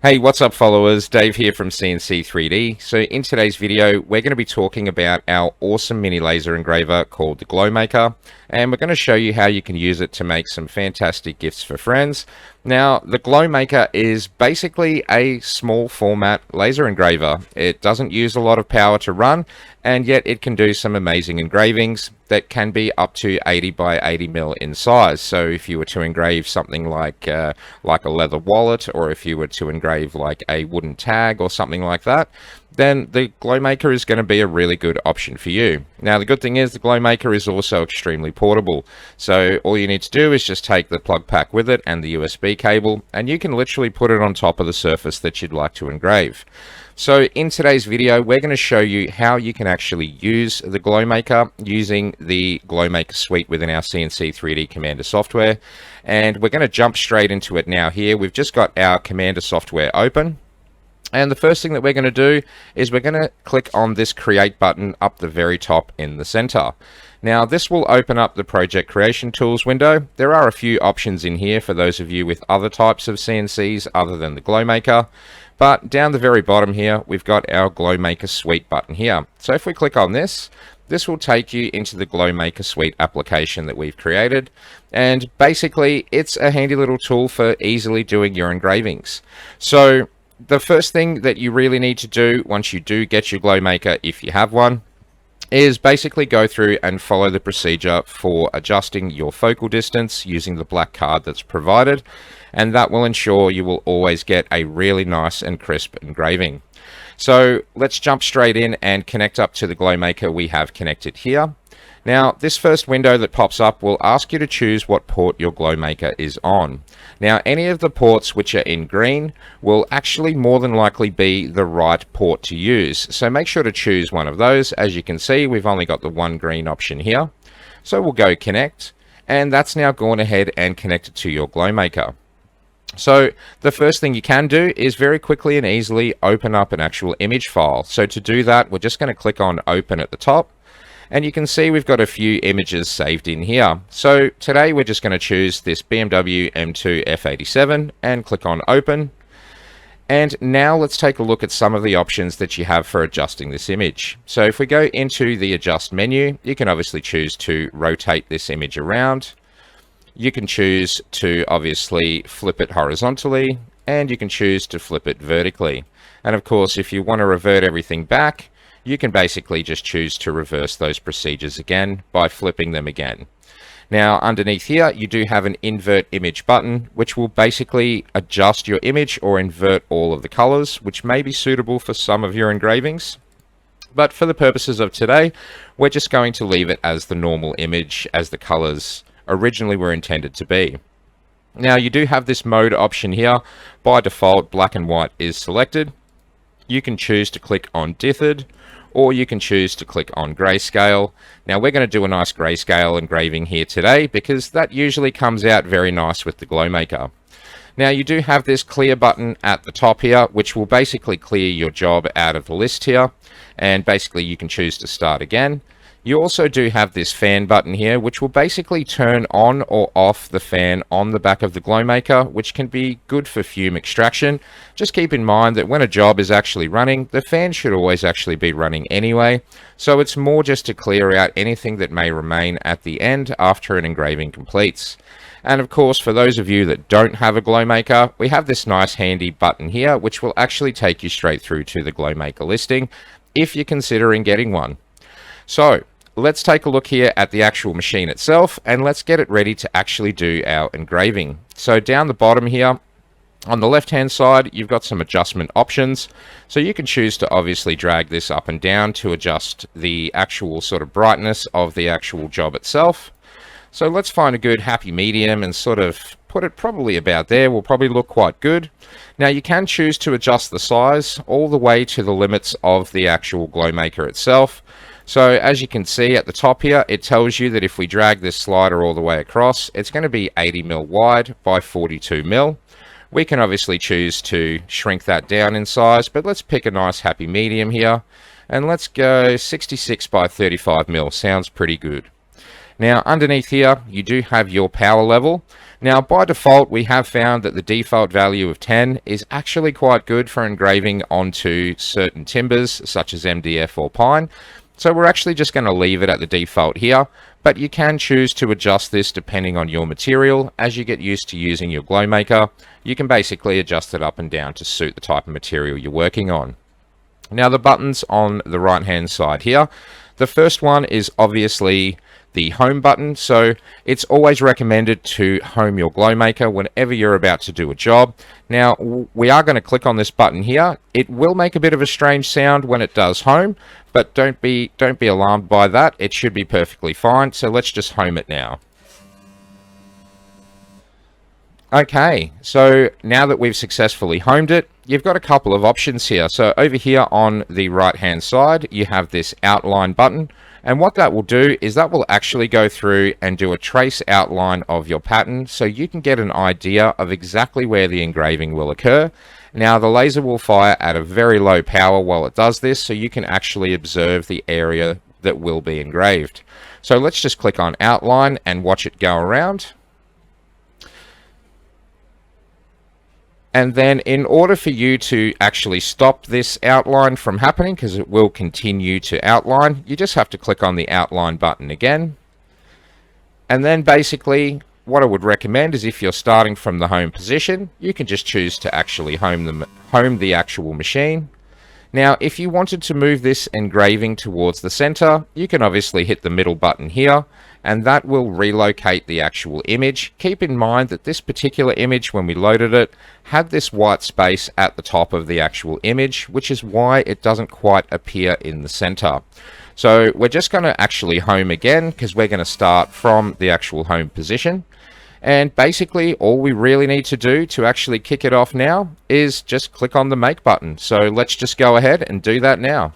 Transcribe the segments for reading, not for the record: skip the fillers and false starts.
Hey, what's up followers? Dave here from CNC 3D. So in today's video, we're going to be talking about our awesome mini laser engraver called the GlowMaker, and we're going to show you how you can use it to make some fantastic gifts for friends. Now, the GlowMaker is basically a small format laser engraver. It doesn't use a lot of power to run, and yet it can do some amazing engravings that can be up to 80 by 80 mil in size. So if you were to engrave something like a leather wallet, or if you were to engrave like a wooden tag or something like that, then the GlowMaker is going to be a really good option for you. Now, the good thing is the GlowMaker is also extremely portable. So all you need to do is just take the plug pack with it and the USB cable, and you can literally put it on top of the surface that you'd like to engrave. So in today's video, we're going to show you how you can actually use the GlowMaker using the GlowMaker suite within our CNC 3D Commander software. And we're going to jump straight into it now here. We've just got our Commander software open. And the first thing that we're going to do is we're going to click on this create button up the very top in the center. Now this will open up the project creation tools window. There are a few options in here for those of you with other types of CNCs other than the GlowMaker. But down the very bottom here, we've got our GlowMaker Suite button here. So if we click on this, this will take you into the GlowMaker Suite application that we've created. And basically, it's a handy little tool for easily doing your engravings. So the first thing that you really need to do once you do get your GlowMaker, if you have one, is basically go through and follow the procedure for adjusting your focal distance using the black card that's provided, and that will ensure you will always get a really nice and crisp engraving. So let's jump straight in and connect up to the GlowMaker we have connected here. Now, this first window that pops up will ask you to choose what port your GlowMaker is on. Now, any of the ports which are in green will actually more than likely be the right port to use. So make sure to choose one of those. As you can see, we've only got the one green option here. So we'll go connect, and that's now gone ahead and connected to your GlowMaker. So the first thing you can do is very quickly and easily open up an actual image file. So to do that, we're just going to click on open at the top. And you can see we've got a few images saved in here. So today we're just going to choose this BMW M2 F87 and click on open. And now let's take a look at some of the options that you have for adjusting this image. So if we go into the adjust menu, you can obviously choose to rotate this image around. You can choose to obviously flip it horizontally, and you can choose to flip it vertically. And of course, if you want to revert everything back, you can basically just choose to reverse those procedures again by flipping them again. Now underneath here you do have an invert image button, which will basically adjust your image or invert all of the colors, which may be suitable for some of your engravings. But for the purposes of today, we're just going to leave it as the normal image as the colors originally were intended to be. Now you do have this mode option here. By default, black and white is selected. You can choose to click on dithed, or you can choose to click on grayscale. Now we're going to do a nice grayscale engraving here today because that usually comes out very nice with the GlowMaker. Now you do have this clear button at the top here, which will basically clear your job out of the list here, and basically you can choose to start again. You also do have this fan button here, which will basically turn on or off the fan on the back of the GlowMaker, which can be good for fume extraction. Just keep in mind that when a job is actually running, the fan should always actually be running anyway. So it's more just to clear out anything that may remain at the end after an engraving completes. And of course, for those of you that don't have a GlowMaker, we have this nice handy button here, which will actually take you straight through to the GlowMaker listing if you're considering getting one. So let's take a look here at the actual machine itself, and let's get it ready to actually do our engraving. So down the bottom here, on the left hand side, you've got some adjustment options. So you can choose to obviously drag this up and down to adjust the actual sort of brightness of the actual job itself. So let's find a good happy medium and sort of put it probably about there. Will probably look quite good. Now you can choose to adjust the size all the way to the limits of the actual GlowMaker itself. So as you can see at the top here, it tells you that if we drag this slider all the way across, it's going to be 80 mil wide by 42 mil. We can obviously choose to shrink that down in size, but let's pick a nice happy medium here, and let's go 66 by 35 mil. Sounds pretty good. Now underneath here you do have your power level. Now by default we have found that the default value of 10 is actually quite good for engraving onto certain timbers such as MDF or pine. So we're actually just going to leave it at the default here, but you can choose to adjust this depending on your material. As you get used to using your GlowMaker, you can basically adjust it up and down to suit the type of material you're working on. Now the buttons on the right hand side here, the first one is obviously the home button. So it's always recommended to home your GlowMaker whenever you're about to do a job. Now we are going to click on this button here. It will make a bit of a strange sound when it does home, but don't be alarmed by that. It should be perfectly fine. So let's just home it now. Okay, so now that we've successfully homed it, you've got a couple of options here. So over here on the right hand side, you have this outline button. And what that will do is that will actually go through and do a trace outline of your pattern so you can get an idea of exactly where the engraving will occur. Now the laser will fire at a very low power while it does this, so you can actually observe the area that will be engraved. So let's just click on outline and watch it go around. And then in order for you to actually stop this outline from happening, because it will continue to outline, you just have to click on the outline button again. And then basically what I would recommend is if you're starting from the home position, you can just choose to actually home the actual machine. Now if you wanted to move this engraving towards the center, you can obviously hit the middle button here, and that will relocate the actual image. Keep in mind that this particular image, when we loaded it, had this white space at the top of the actual image, which is why it doesn't quite appear in the center. So we're just going to actually home again, because we're going to start from the actual home position. And basically all we really need to do to actually kick it off now is just click on the make button. So let's just go ahead and do that now.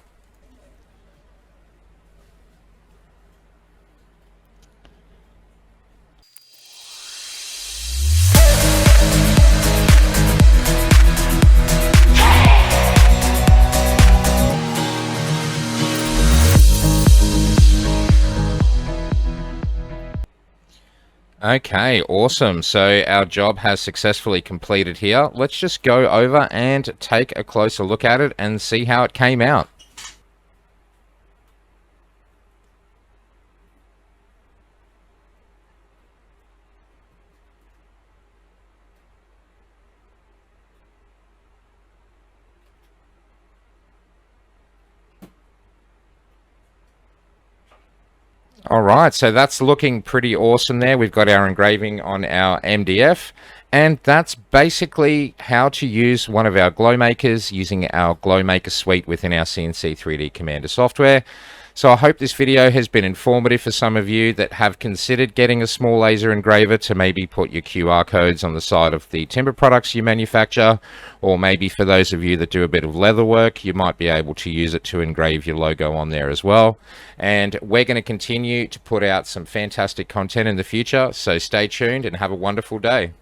Okay, awesome. So our job has successfully completed here. Let's just go over and take a closer look at it and see how it came out. All right, so that's looking pretty awesome there. We've got our engraving on our MDF, and that's basically how to use one of our GlowMakers using our GlowMaker suite within our CNC 3D Commander software. So I hope this video has been informative for some of you that have considered getting a small laser engraver to maybe put your QR codes on the side of the timber products you manufacture, or maybe for those of you that do a bit of leather work, you might be able to use it to engrave your logo on there as well. And we're going to continue to put out some fantastic content in the future, so stay tuned and have a wonderful day.